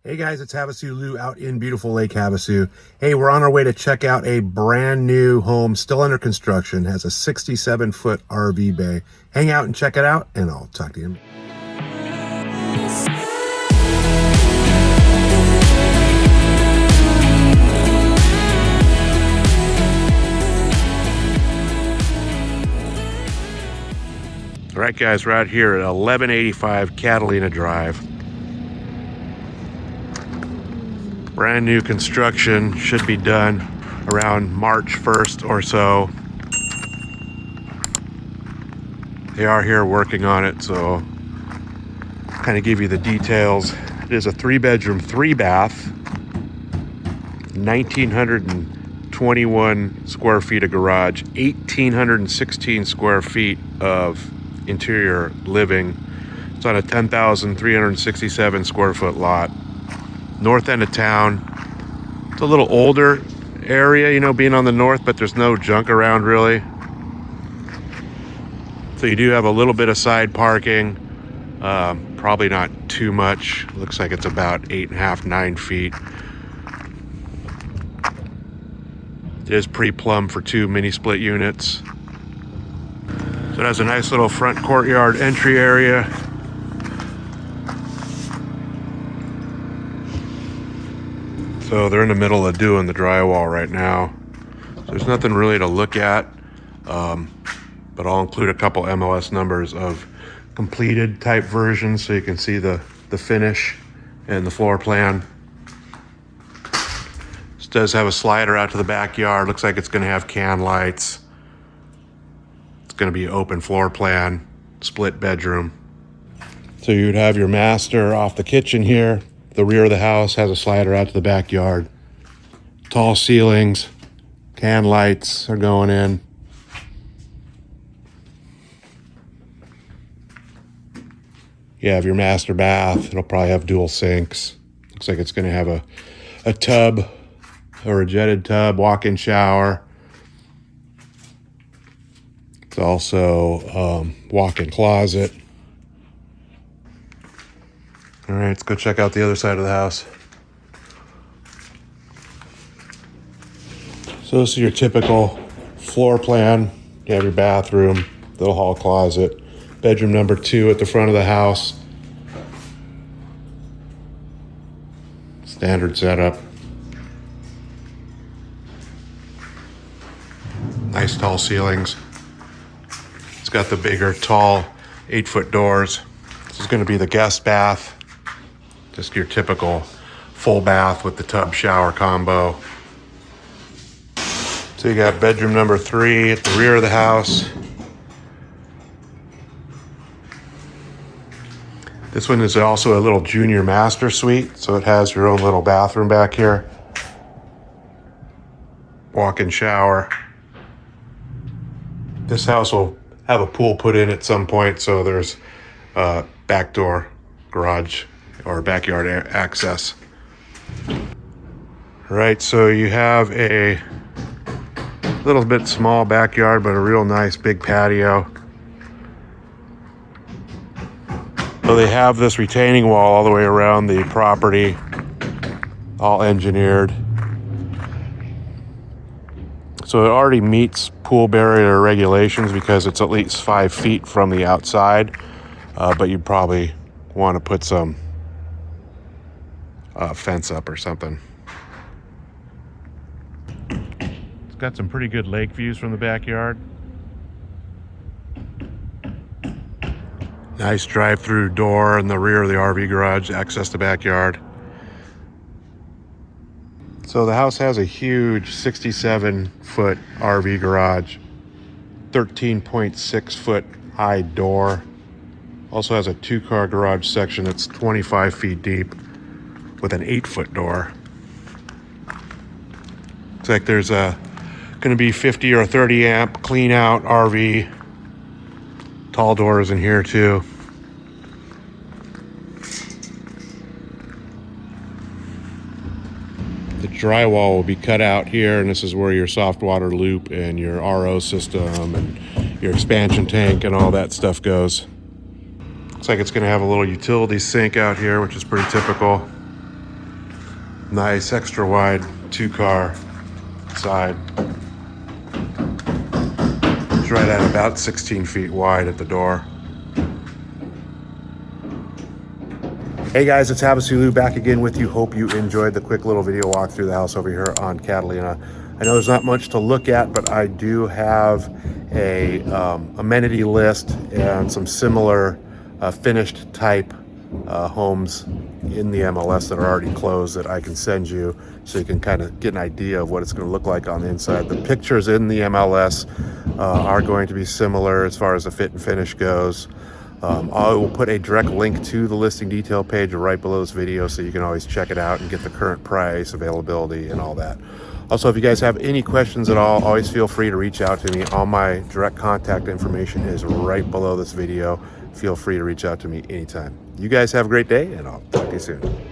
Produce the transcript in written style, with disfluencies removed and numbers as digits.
Hey guys, it's HavasuLew out in beautiful Lake Havasu. Hey, we're on our way to check out a brand new home, still under construction, has a 67-foot RV bay. Hang out and check it out, and I'll talk to you. All right, guys, we're out here at 1185 Catalina Drive. Brand new construction, should be done around March 1st or so. They are here working on it, so kind of give you the details. It is a 3-bedroom, 3-bath, 1,921 square feet of garage, 1,816 square feet of interior living. It's on a 10,367 square foot lot. North end of town. It's a little older area, you know, being on the north, but there's no junk around really. So you do have a little bit of side parking, probably not too much. Looks like it's about 8.5, 9 feet. It is pre-plumbed for 2 mini split units. So it has a nice little front courtyard entry area. So they're in the middle of doing the drywall right now. So there's nothing really to look at, but I'll include a couple MLS numbers of completed type versions so you can see the finish and the floor plan. This does have a slider out to the backyard. Looks like it's going to have can lights. It's going to be open floor plan, split bedroom. So you'd have your master off the kitchen here. The rear of the house has a slider out to the backyard. Tall ceilings, can lights are going in. You have your master bath. It'll probably have dual sinks. Looks like it's going to have a tub or a jetted tub, walk-in shower. It's also walk-in closet. All right, let's go check out the other side of the house. So this is your typical floor plan. You have your bathroom, little hall closet, bedroom number 2 at the front of the house. Standard setup. Nice tall ceilings. It's got the bigger, tall 8-foot doors. This is going to be the guest bath. Just your typical full bath with the tub shower combo. So you got bedroom number 3 at the rear of the house. This one is also a little junior master suite, so it has your own little bathroom back here. Walk-in shower. This house will have a pool put in at some point, so there's back door, garage, or backyard access. All right, so you have a little bit small backyard, but a real nice big patio. So they have this retaining wall all the way around the property, all engineered. So it already meets pool barrier regulations because it's at least 5 feet from the outside, but you'd probably want to put some fence up or something. It's got some pretty good lake views from the backyard. Nice drive-through door in the rear of the RV garage, access the backyard. So the house has a huge 67-foot RV garage, 13.6-foot high door. Also has a 2-car garage section that's 25 feet deep with an 8-foot door. Looks like there's going to be 50 or 30 amp clean out RV. Tall doors in here too. The drywall will be cut out here, and this is where your soft water loop and your RO system and your expansion tank and all that stuff goes. Looks like it's going to have a little utility sink out here, which is pretty typical. Nice extra wide 2-car side. It's right at about 16 feet wide at the door. Hey guys, it's HavasuLew back again with you. Hope you enjoyed the quick little video walk through the house over here on Catalina. I know there's not much to look at, but I do have a amenity list and some similar finished type homes in the MLS that are already closed that I can send you so you can kind of get an idea of what it's going to look like on the inside. The pictures in the MLS are going to be similar as far as the fit and finish goes. I will put a direct link to the listing detail page right below this video so you can always check it out and get the current price, availability, and all that. Also, if you guys have any questions at all, always feel free to reach out to me. All my direct contact information is right below this video. Feel free to reach out to me anytime. You guys have a great day, and I'll talk to you soon.